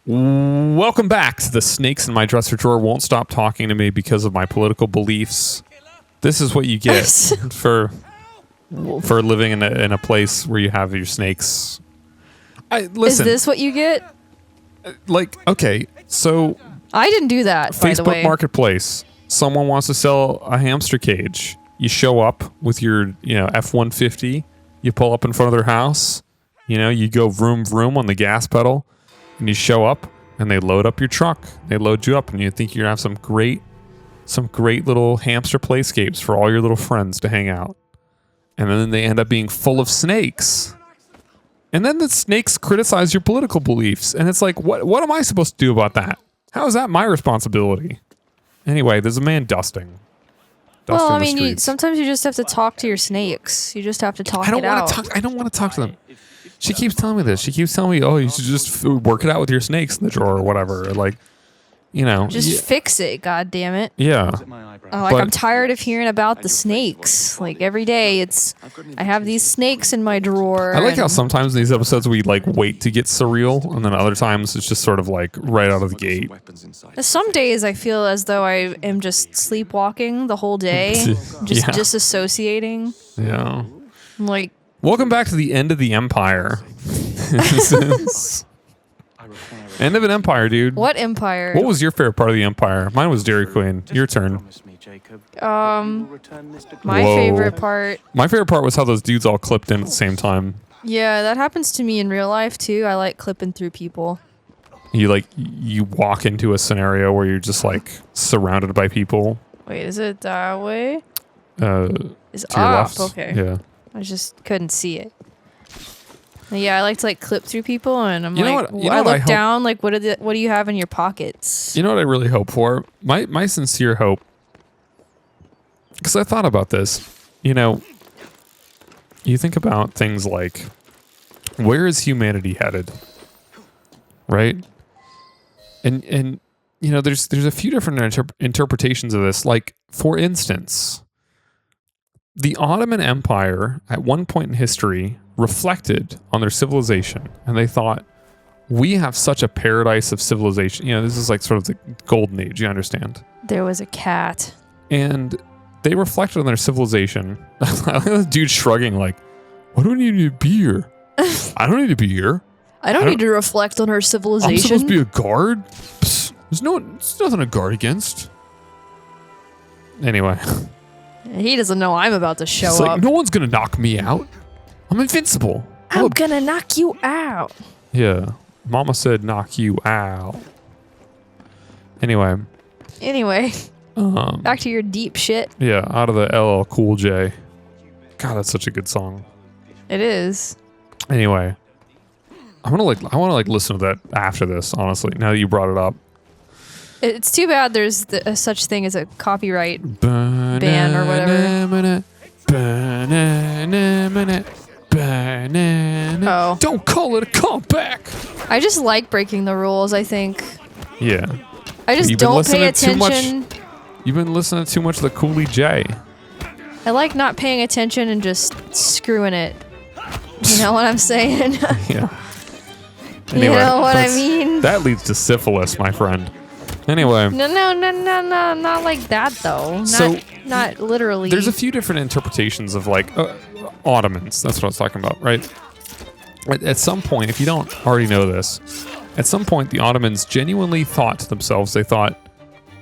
Welcome back to the snakes in my dresser drawer won't stop talking to me because of my political beliefs. This is what you get for living in a place where you have your snakes. Listen, is this what you get? Like, okay, so I didn't do that, by the way. Facebook Marketplace. Someone wants to sell a hamster cage. You show up with your, F-150. You pull up in front of their house. You go vroom vroom on the gas pedal, and you show up, and they load up your truck. They load you up, and you think you're gonna have some great little hamster playscapes for all your little friends to hang out. And then they end up being full of snakes. And then the snakes criticize your political beliefs. And it's like, what am I supposed to do about that? How is that my responsibility? Anyway, there's a man dusting. Well, I mean, sometimes you just have to talk to your snakes. You just have to talk it out. I don't want to talk to them. She keeps telling me this. She keeps telling me, oh, you should just work it out with your snakes in the drawer or whatever. Like, Just fix it, God damn it. Yeah. I'm tired of hearing about the snakes. Like, every day I have these snakes in my drawer. I like how sometimes in these episodes we wait to get surreal, and then other times it's just sort of like right out of the gate. Some days I feel as though I am just sleepwalking the whole day, just disassociating. Yeah. I'm like, welcome back to the end of the Empire. End of an empire, dude. What empire? What was your favorite part of the Empire? Mine was Dairy Queen. Your turn. My favorite part. My favorite part was how those dudes all clipped in at the same time. Yeah, that happens to me in real life too. I like clipping through people. You walk into a scenario where you're just surrounded by people. Wait, is it that way? It's to your left. Okay. Yeah. I just couldn't see it. Yeah, I like to clip through people, and I'm I look down, what do you have in your pockets? You know what I really hope for? My sincere hope, because I thought about this. You think about things like, where is humanity headed? Right? And there's a few different interpretations of this. Like, for instance, the Ottoman Empire at one point in history reflected on their civilization, and they thought, we have such a paradise of civilization. This is sort of the golden age, you understand? There was a cat. And they reflected on their civilization. The dude shrugging why do I need to be here? I don't need to be here. I don't need to reflect on her civilization. I'm supposed to be a guard? Psst, there's nothing to guard against. Anyway. He doesn't know I'm about to show up. No one's going to knock me out. I'm invincible. I'm gonna knock you out. Yeah. Mama said knock you out. Anyway. Back to your deep shit. Yeah, out of the LL Cool J. God, that's such a good song. It is. Anyway. I want to listen to that after this, honestly, now that you brought it up. It's too bad there's such thing as a copyright ban or whatever. Oh. Don't call it a comeback. I just like breaking the rules, I think. Yeah. I just don't pay attention. You've been listening to too much of the Cooley J. I like not paying attention and just screwing it. You know what I'm saying? Yeah. Anyway, you know what I mean? That leads to syphilis, my friend. Anyway. No, not like that though. Not literally. There's a few different interpretations of Ottomans. That's what I was talking about, right? At some point, if you don't already know this, at some point the Ottomans genuinely thought to themselves, they thought,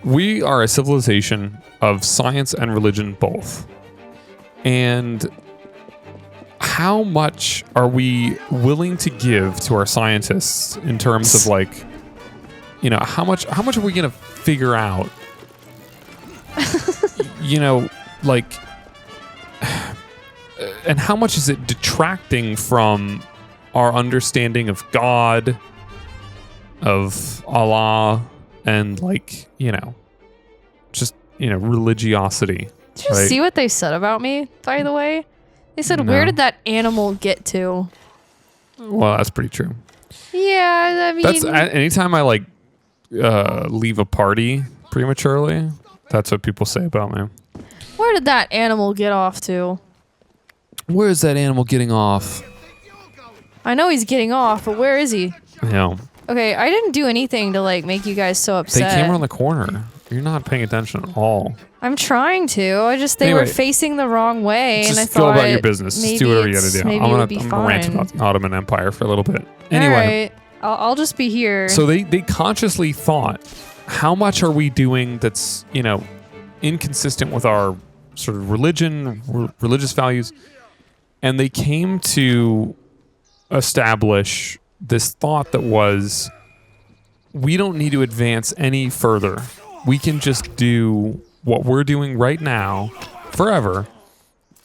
we are a civilization of science and religion both. And how much are we willing to give to our scientists in terms of how much are we going to figure out? And how much is it detracting from our understanding of God, of Allah, and religiosity? Did you see what they said about me, by the way? They said, where did that animal get to? Well, that's pretty true. Yeah, I mean... That's anytime I leave a party prematurely, that's what people say about me. Where did that animal get off to? Where is that animal getting off? I know he's getting off, but where is he? Yeah. Okay, I didn't do anything to like make you guys so upset. They came around the corner. You're not paying attention at all. I'm trying to. They were facing the wrong way, and I thought go about your business. Just do whatever you gotta do. I'm gonna rant about the Ottoman Empire for a little bit. Anyway, all right. I'll just be here. So they consciously thought, how much are we doing that's inconsistent with our sort of religious values, and they came to establish this thought that was, we don't need to advance any further. We can just do what we're doing right now forever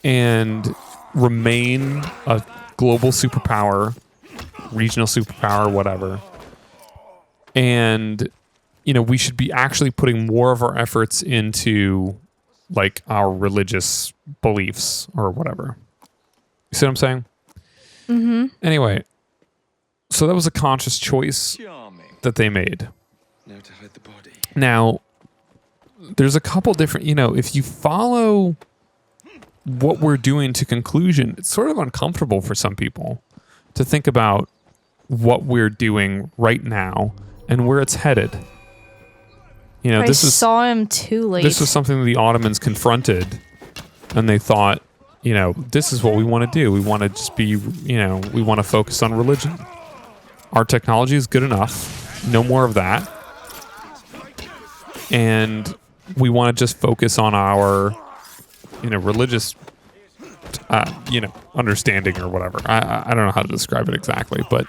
and remain a global superpower, regional superpower, whatever. And, we should be actually putting more of our efforts into like our religious beliefs or whatever. You see what I'm saying? Mm-hmm. Anyway, so that was a conscious choice that they made. Now to hide the body. Now, there's a couple different, if you follow what we're doing to conclusion, it's sort of uncomfortable for some people to think about what we're doing right now and where it's headed. I saw him too late. This was something that the Ottomans confronted, and they thought, this is what we want to do. We want to just be, we want to focus on religion. Our technology is good enough. No more of that. And we want to just focus on our, religious, understanding or whatever. I don't know how to describe it exactly, but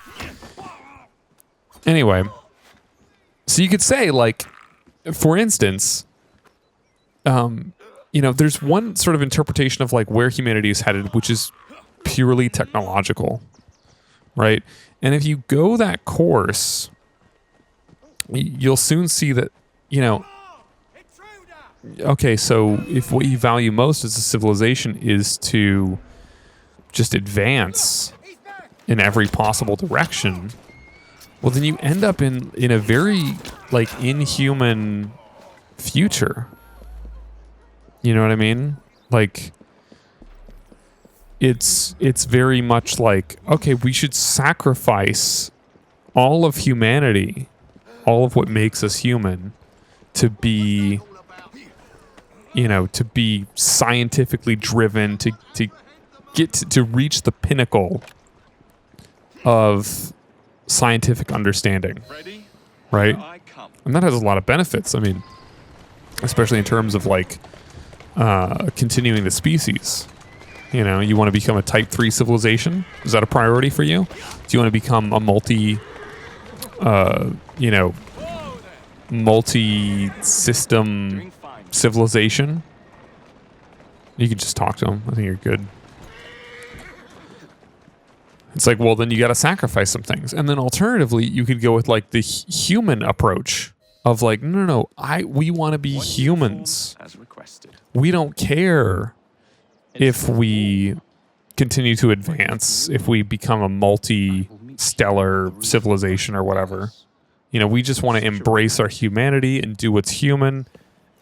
anyway. So you could say, like, for instance, there's one sort of interpretation of like where humanity is headed, which is purely technological, right? And if you go that course, you'll soon see that, okay, so if what you value most as a civilization is to just advance in every possible direction, well, then you end up in a very like inhuman future. You know what I mean? Like, it's very much like, okay, we should sacrifice all of humanity, all of what makes us human, to be, to be scientifically driven, to get to reach the pinnacle of scientific understanding, right? And that has a lot of benefits. I mean, especially in terms of like continuing the species. You want to become a type 3 civilization? Is that a priority for you? Do you want to become a multi-system civilization? You can just talk to them. I think you're good. It's like, well, then you got to sacrifice some things. And then alternatively, you could go with like the human approach of like, no, we want to be humans. We don't care if we continue to advance, if we become a multi-stellar civilization or whatever. We just want to embrace our humanity and do what's human.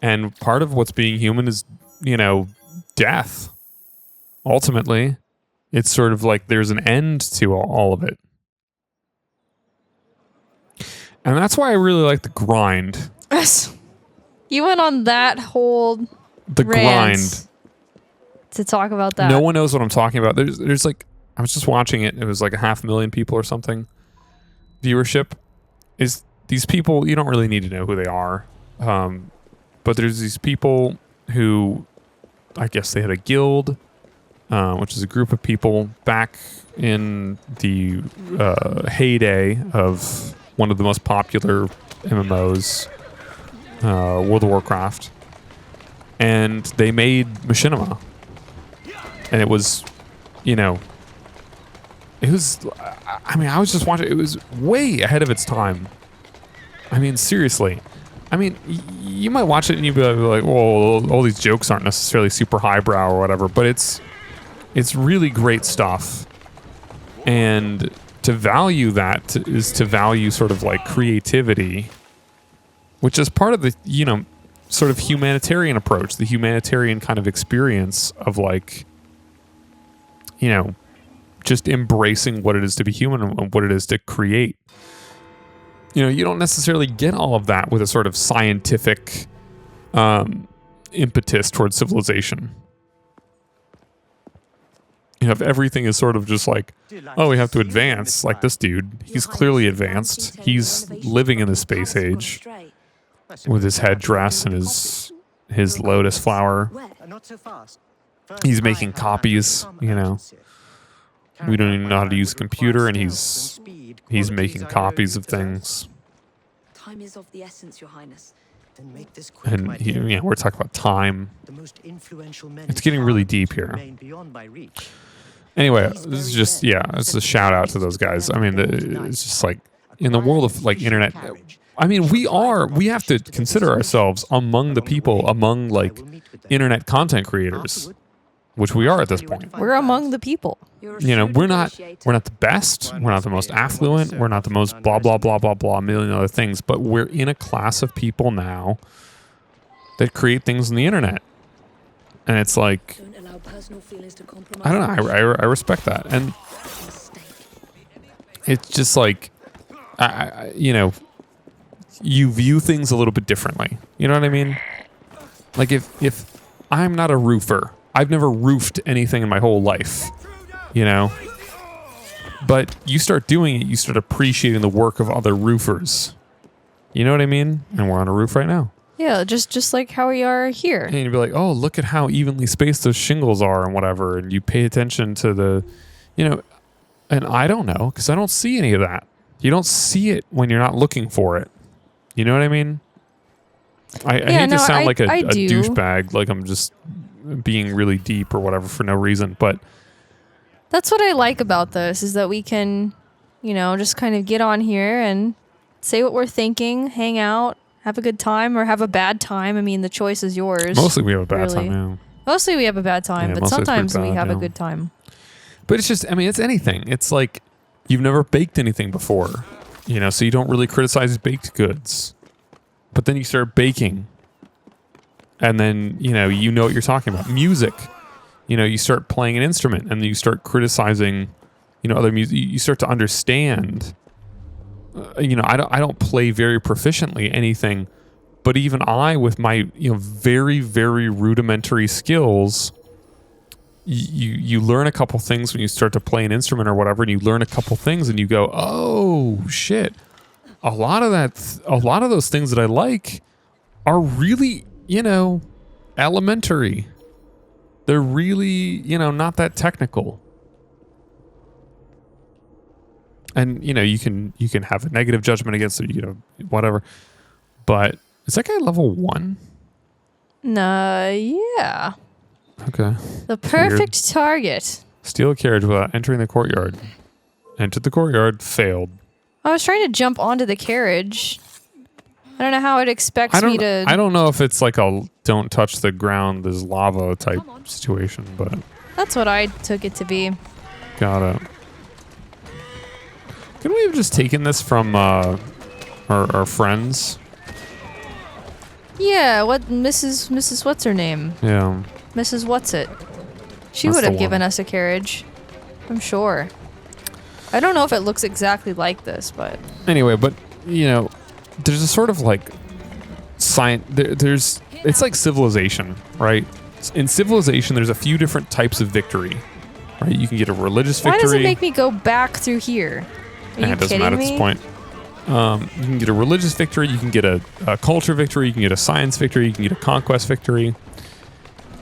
And part of what's being human is, death. Ultimately, it's sort of like there's an end to all of it. And that's why I really like the grind. You went on that whole grind to talk about that. No one knows what I'm talking about. There's like, I was just watching it. It was like 500,000 people or something. Viewership is these people. You don't really need to know who they are. But there's these people who, I guess they had a guild, which is a group of people back in the heyday of one of the most popular MMOs, World of Warcraft. And they made Machinima. And it was, I was just watching, it was way ahead of its time. I mean, seriously. I mean, you might watch it and you'd be like, well, all these jokes aren't necessarily super highbrow or whatever, but it's really great stuff. And to value that is to value sort of like creativity, which is part of the, sort of humanitarian approach, the humanitarian kind of experience of like, just embracing what it is to be human and what it is to create. You don't necessarily get all of that with a sort of scientific impetus towards civilization. If everything is sort of just like, oh, we have to advance, like this dude, he's clearly advanced. He's living in the space age with his headdress and his lotus flower. He's making copies, We don't even know how to use a computer, and he's making copies of things. Time is of the essence, Your Highness. And we're talking about time. It's getting really deep here. Anyway, this is just, it's a shout out to those guys. I mean, it's just like in the world of like internet. I mean, we have to consider ourselves among the people, among like internet content creators, which we are at this point. We're among the people. We're not the best. We're not the most affluent. We're not the most blah, blah, blah, blah, blah, a million other things. But we're in a class of people now that create things on the internet. And it's like, I don't know. I respect that. And it's just like, you view things a little bit differently. You know what I mean? Like if I'm not a roofer, I've never roofed anything in my whole life, but you start doing it, you start appreciating the work of other roofers. You know what I mean? And we're on a roof right now. Yeah, just like how we are here. And you'd be like, oh, look at how evenly spaced those shingles are and whatever. And you pay attention to the, and I don't know, because I don't see any of that. You don't see it when you're not looking for it. You know what I mean? I hate to sound like a douchebag, like I'm just being really deep or whatever for no reason, but that's what I like about this, is that we can, just kind of get on here and say what we're thinking, hang out, have a good time or have a bad time. I mean, the choice is yours. Mostly we have a bad time, yeah. Mostly we have a bad time, but sometimes we have a good time. But it's just, it's anything. It's like you've never baked anything before, so you don't really criticize baked goods. But then you start baking, and then, you know what you're talking about. Music. You start playing an instrument, and then you start criticizing, other music. You start to understand. I don't play very proficiently anything, but even I, with my, very, very rudimentary skills, you learn a couple things when you start to play an instrument or whatever, and you learn a couple things, and you go, oh, shit. A lot of those things that I like are really, elementary. They're really, not that technical. And, you can have a negative judgment against it, whatever. But is that guy level 1? Yeah. Okay. The perfect target. Steal a carriage without entering the courtyard. Entered the courtyard, failed. I was trying to jump onto the carriage. I don't know how it expects me to... I don't know if it's like a don't touch the ground, there's lava type situation, but... That's what I took it to be. Got it. Couldn't we have just taken this from our friends? Yeah, Mrs. What's her name? Yeah. Mrs. What's it? She would have given us a carriage. I'm sure. I don't know if it looks exactly like this, but... Anyway, but, there's a sort of like... It's like civilization, right? In civilization, there's a few different types of victory. Right? You can get a religious victory. Why does it make me go back through here? Are you it doesn't matter at this point. You can get a religious victory, you can get a culture victory, you can get a science victory, you can get a conquest victory.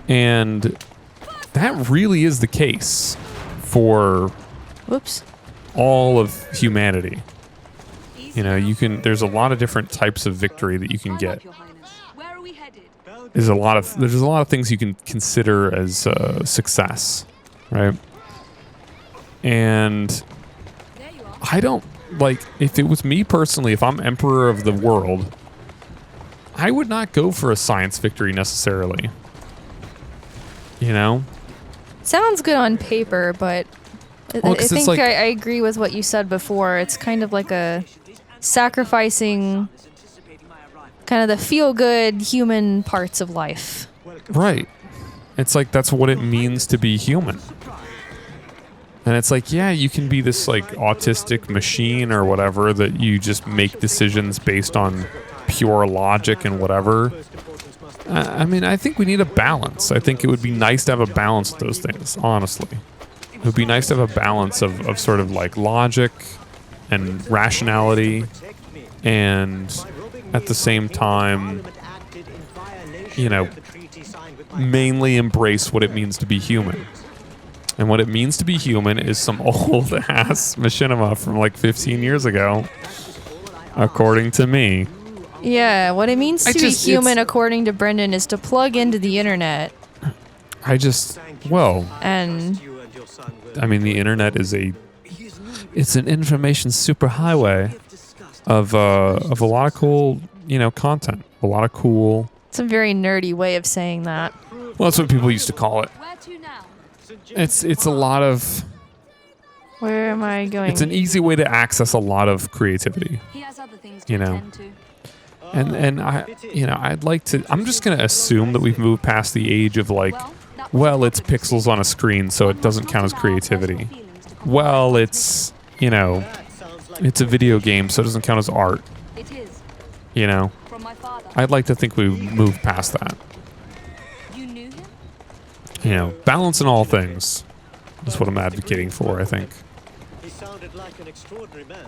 And that really is the case for all of humanity. There's a lot of different types of victory that you can get. There's a lot of things you can consider as success, right? And I don't, if it was me personally, if I'm emperor of the world, I would not go for a science victory necessarily. Sounds good on paper, but I think I agree with what you said before. It's kind of like a sacrificing kind of the feel-good human parts of life. Right. It's like that's what it means to be human. And it's like, yeah, you can be this like autistic machine or whatever that you just make decisions based on pure logic and whatever. I mean, I think we need a balance. I think it would be nice to have a balance of those things, honestly. It would be nice to have a balance of sort of like logic and rationality, and at the same time, you know, mainly embrace what it means to be human. And what it means to be human is some old-ass machinima from like 15 years ago, according to me. Yeah, what it means to be human, according to Brendan, is to plug into the internet. And I mean, the internet is it's an information superhighway of a lot of cool, content. A lot of cool. It's a very nerdy way of saying that. Well, that's what people used to call it. It's a lot of. Where am I going? It's an easy way to access a lot of creativity. And I'd like to. I'm just gonna assume that we've moved past the age of like, well, it's pixels on a screen, so it doesn't count as creativity. Well, it's it's a video game, so it doesn't count as art. I'd like to think we moved past that. Balance in all things is what I'm advocating for, I think. He sounded like an extraordinary man.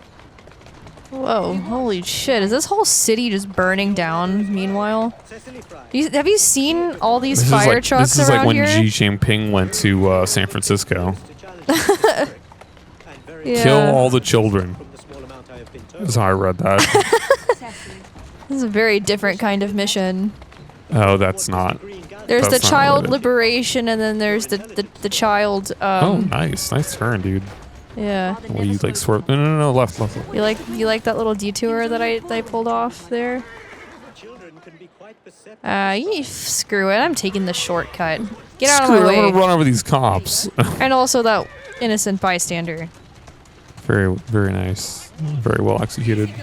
Whoa, holy shit. Is this whole city just burning down meanwhile? Have you seen all these fire trucks around here? This is like when Xi Jinping went to San Francisco. Yeah. Kill all the children. That's how I read that. This is a very different kind of mission. Oh, that's not. There's the child liberation, and then there's the child. Oh, nice turn, dude. Yeah. Well, you like swerve? No, left. You like that little detour that I pulled off there? Screw it. I'm taking the shortcut. Get out of my way. I'm gonna run over these cops. And also that innocent bystander. Very, very nice. Very well executed.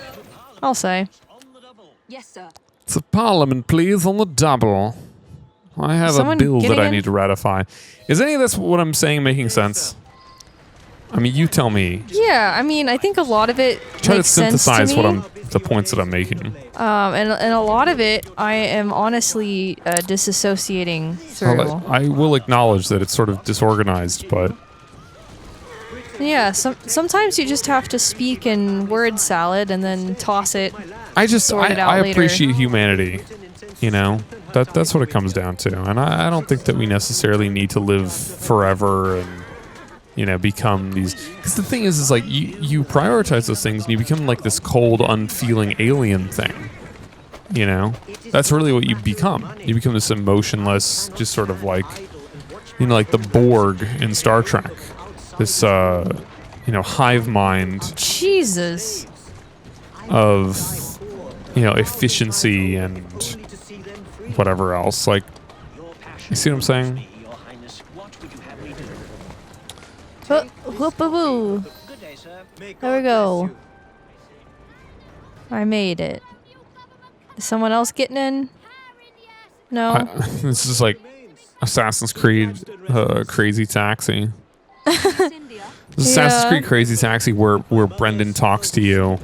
I'll say. Yes, sir. It's a parliament, please, on the double. I have a bill that I need to ratify. Is any of this what I'm saying making sense? I mean, you tell me. Yeah, I mean, I think a lot of it Try to makes sense synthesize to me. the points that I'm making. And a lot of it, I am honestly disassociating through. I will acknowledge that it's sort of disorganized, but yeah, sometimes you just have to speak in word salad and then toss it. I later. appreciate humanity. That's what it comes down to, and I don't think that we necessarily need to live forever and become these. Because the thing is like you prioritize those things and you become like this cold, unfeeling alien thing. That's really what you become. You become this emotionless, just sort of like, like the Borg in Star Trek. This hive mind. Jesus. Of efficiency and whatever else. Like, you see what I'm saying? Whoop-a-boo. There we go. I made it. Is someone else getting in? No? This is like Assassin's Creed Crazy Taxi. Assassin's Creed Crazy Taxi where Brendan talks to you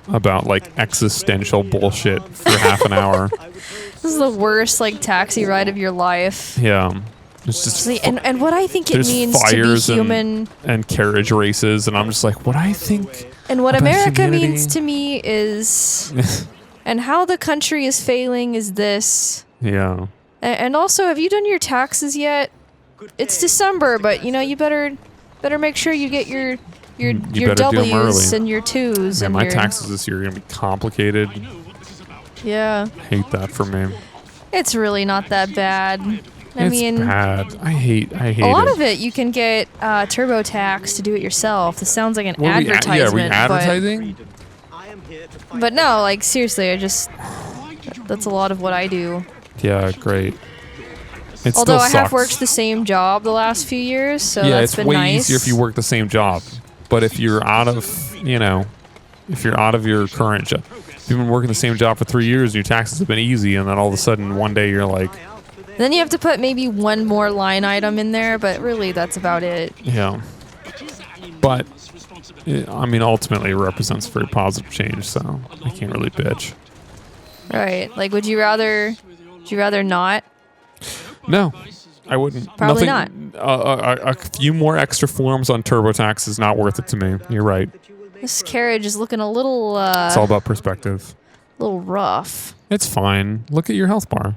about like existential bullshit for half an hour. This is the worst like taxi ride of your life. Yeah. It's just and what I think it means to be human and carriage races, and I'm just like, what I think. And what America means to me is, and how the country is failing is this. Yeah. And also, have you done your taxes yet? It's December, but you better make sure you get your W's and your 2s. Yeah, and my taxes this year are gonna be complicated. Yeah. Hate that for me. It's really not that bad. I mean, bad. I hate it. A lot of it you can get TurboTax to do it yourself. This sounds like an advertisement. Are we advertising? But no, like seriously, that's a lot of what I do. Yeah, great. Although I have worked the same job the last few years, so that's been nice. Yeah, it's way easier if you work the same job. But if you're out of, if you're out of your current job, if you've been working the same job for 3 years and your taxes have been easy, and then all of a sudden one day you're like. Then you have to put maybe one more line item in there, but really that's about it. Yeah. But I mean, ultimately, it represents very positive change, so I can't really bitch. Right. Like, would you rather not? No, I wouldn't. Probably not. A few more extra forms on TurboTax is not worth it to me. You're right. This carriage is looking a little. It's all about perspective. A little rough. It's fine. Look at your health bar. You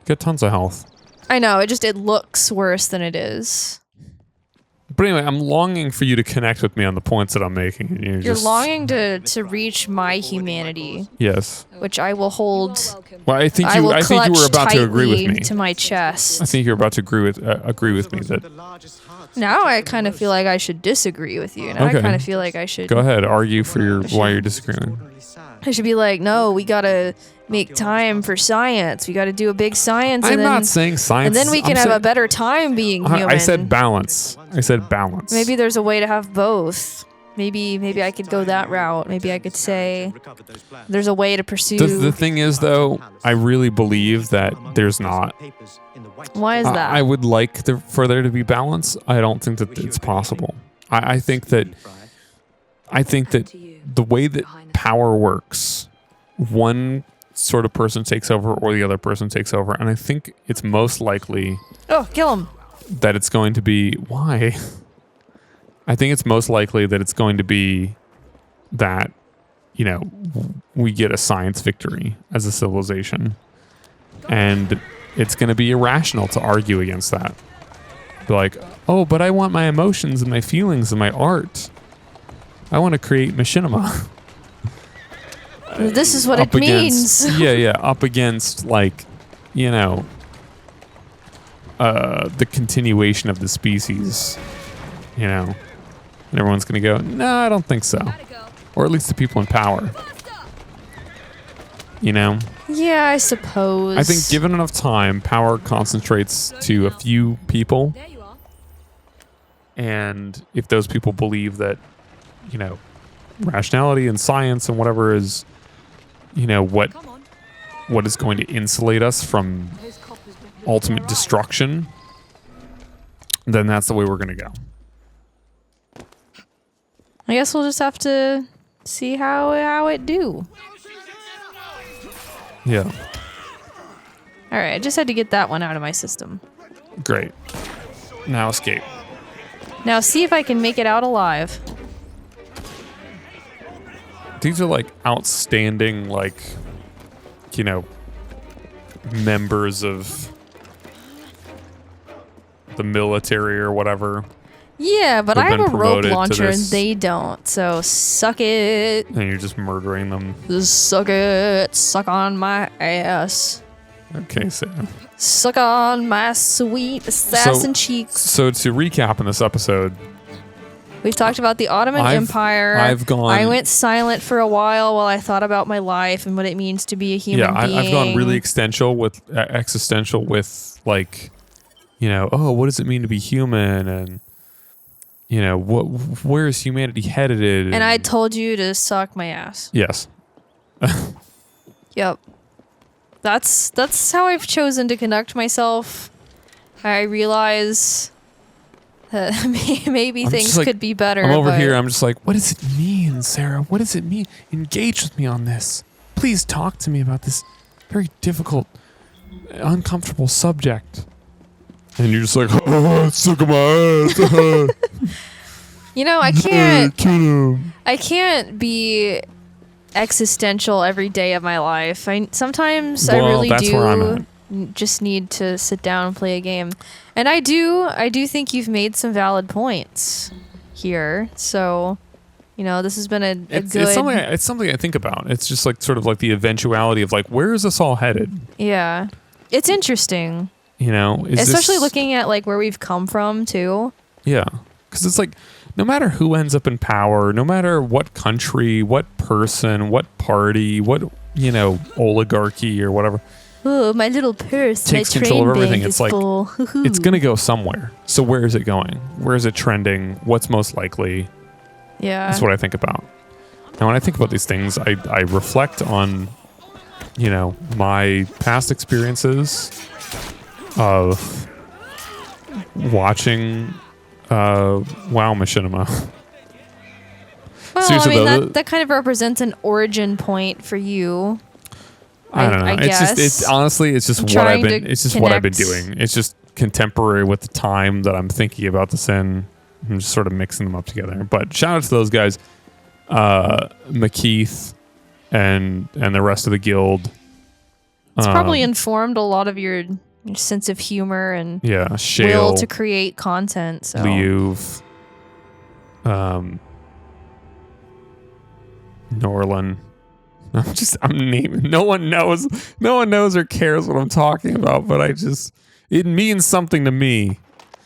got tons of health. I know. It looks worse than it is. But anyway, I'm longing for you to connect with me on the points that I'm making. You're longing to reach my humanity. Yes. Which I will hold. Well, I think you were about to agree with me. To my chest. I think you're about to agree with me that. Now I kind of feel like I should disagree with you. Now I kind of feel like I should. Go ahead, argue for why you're disagreeing. I should be like, no, we gotta make time for science. We gotta do a big science. I'm not saying science. And then we can have a better time being human. I said balance. Maybe there's a way to have both. Maybe I could go that route. Maybe I could say there's a way to pursue. The thing is, though, I really believe that there's not. Why is that? I would like for there to be balance. I don't think that it's possible. I think that the way that power works, one sort of person takes over or the other person takes over, and I think it's most likely. Oh, kill him! That it's going to be why. I think it's most likely that it's going to be that, we get a science victory as a civilization, and it's going to be irrational to argue against that. Be like, oh, but I want my emotions and my feelings and my art. I want to create machinima. This is what it means. Up against, the continuation of the species, And everyone's going to go, no, I don't think so. Or at least the people in power. Yeah, I suppose. I think given enough time, power concentrates to a few people. And if those people believe that, rationality and science and whatever is, what is going to insulate us from ultimate destruction, then that's the way we're going to go. I guess we'll just have to see how it do. Yeah. All right, I just had to get that one out of my system. Great. Now escape. Now see if I can make it out alive. These are outstanding, members of the military or whatever. Yeah, but I have a rope launcher and they don't, so suck it. And you're just murdering them. Just suck it. Suck on my ass. Okay, Sam. Suck on my sweet assassin cheeks. So to recap in this episode, we've talked about the Ottoman Empire. I went silent for a while I thought about my life and what it means to be a human being. I've gone really existential with what does it mean to be human, and where is humanity headed? And I told you to suck my ass. Yes. Yep. That's how I've chosen to conduct myself. I realize that maybe things could be better. I'm over here. I'm just like, what does it mean, Sarah? What does it mean? Engage with me on this. Please talk to me about this very difficult, uncomfortable subject. And you're just like, oh, suck my ass. I can't be existential every day of my life. I really do just need to sit down and play a game. And I do think you've made some valid points here. So, this has been a good... It's something I think about. It's just sort of the eventuality of where is this all headed? Yeah. It's interesting. Especially looking at where we've come from too. Yeah. Because it's no matter who ends up in power, no matter what country, what person, what party, what, oligarchy or whatever. Oh, my little purse. Takes control of everything. It's it's going to go somewhere. So where is it going? Where is it trending? What's most likely? Yeah. That's what I think about. And when I think about these things, I reflect on, my past experiences of watching WoW machinima. Well, Seriously, I mean, though, that kind of represents an origin point for you. I don't know. I guess. It's honestly, it's just what I've been. It's just what I've been doing. It's just contemporary with the time that I'm thinking about this in. I'm just sort of mixing them up together. But shout out to those guys, McKeith, and the rest of the guild. It's probably informed a lot of your sense of humor and Shale, will to create content. So. Liuv, Norlin. I'm naming. No one knows or cares what I'm talking about, but it means something to me.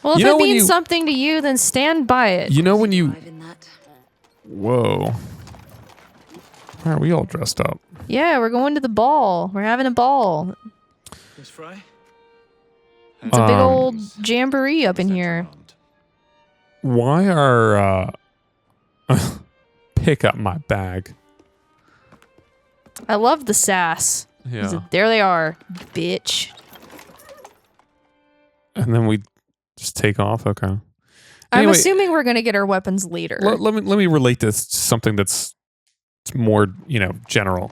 Well, if it means something to you, then stand by it. You know when you... Whoa. Why are we all dressed up? Yeah, we're going to the ball. We're having a ball. Miss Frye? It's a big old jamboree up in here. Why are... Pick up my bag. I love the sass. Yeah. There they are, bitch. And then we just take off. Okay. I'm Anyway, assuming we're gonna get our weapons later. Let me relate this to something that's more, general.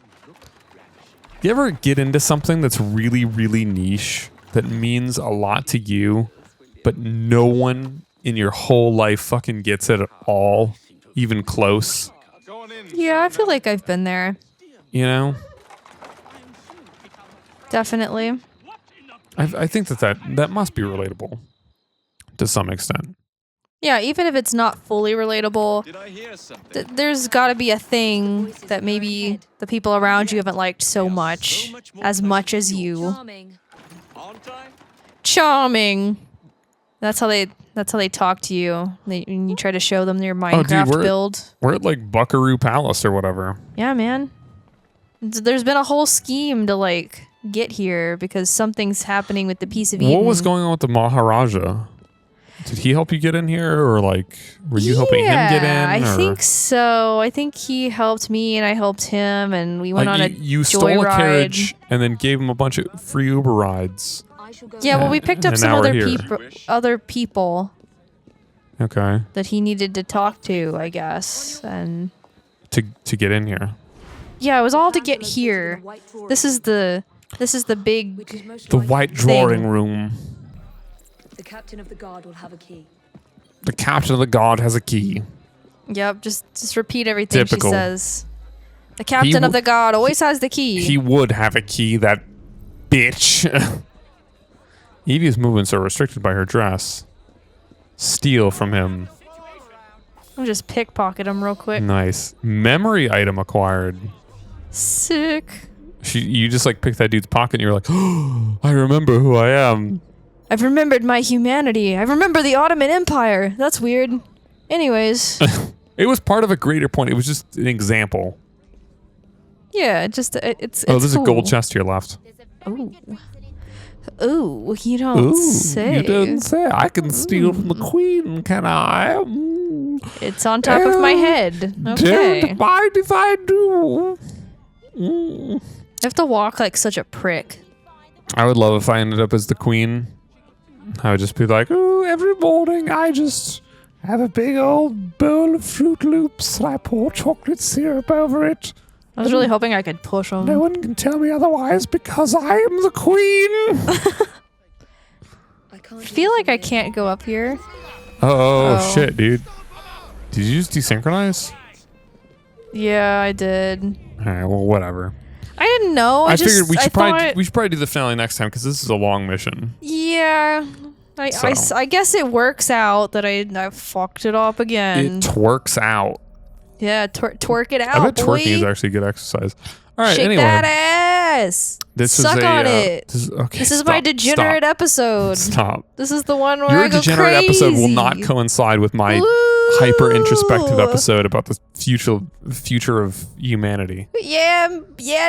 You ever get into something that's really, really niche that means a lot to you, but no one in your whole life fucking gets it at all, even close? Yeah, I feel like I've been there. Definitely. I think that must be relatable to some extent. Yeah, even if it's not fully relatable, there's got to be a thing that maybe the people around you haven't liked so much as you. Charming. That's how they talk to you. When you try to show them your Minecraft build. We're at like Buckaroo Palace or whatever. Yeah, man. There's been a whole scheme to get here because something's happening with the piece of Eden. What was going on with the Maharaja? Did he help you get in here, or were you helping him get in? I think so. I think he helped me, and I helped him, and we went on a you stole a carriage and then gave him a bunch of free Uber rides. Yeah, well, we picked up some other people. Okay. That he needed to talk to, I guess, and to get in here. Yeah, it was all to get here. This is the big white drawing room. The captain of the guard will have a key. The captain of the guard has a key. Yep, just repeat everything Typical. She says. The captain of the guard always has the key. He would have a key, that bitch. Evie's movements are restricted by her dress. Steal from him. I'll just pickpocket him real quick. Nice. Memory item acquired. Sick. You just pick that dude's pocket and you're like, oh, I remember who I am. I've remembered my humanity. I remember the Ottoman Empire. That's weird. Anyways. It was part of a greater point. It was just an example. Yeah, it's there's a gold chest to your left. Ooh, you don't say. You didn't say. I can steal from the queen, can I? It's on top of my head. Okay. Don't mind if I do. I have to walk like such a prick. I would love if I ended up as the queen. I would just be like, oh, every morning I just have a big old bowl of Fruit Loops and I pour chocolate syrup over it. I was really hoping I could push them. No one can tell me otherwise because I am the queen. I feel like I can't go up here. Oh, shit, dude. Did you just desynchronize? Yeah, I did. All right, well, whatever. I didn't know. I figured we should probably do the finale next time because this is a long mission. Yeah. I guess it works out that I fucked it up again. It twerks out. Yeah, twerk it out, I bet boy. twerking is actually good exercise. All right, Shake anyway. that ass. Suck on it. This is my degenerate episode. Stop. This is the one where Your I go degenerate crazy. episode will not coincide with my hyper introspective episode about the future of humanity. Yeah,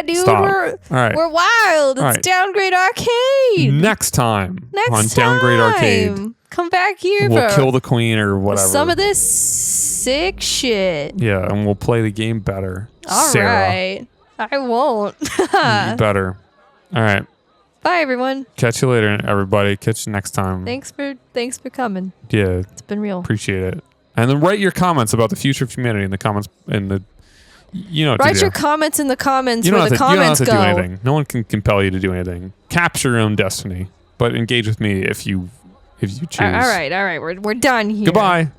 dude. Stop. We're wild. It's Downgrade Arcade. Next time on Downgrade Arcade. Come back here. We'll kill the queen or whatever. Some of this sick shit. Yeah, and we'll play the game better. All Sarah. right. I won't. Better. All right. Bye, everyone. Catch you later, everybody. Catch you next time. Thanks for coming. Yeah. It's been real. Appreciate it. And then write your comments about the future of humanity in the comments Write your comments in the comments where the comments go. You don't have to do anything. No one can compel you to do anything. Capture your own destiny, but engage with me if you choose. All right. We're done here. Goodbye.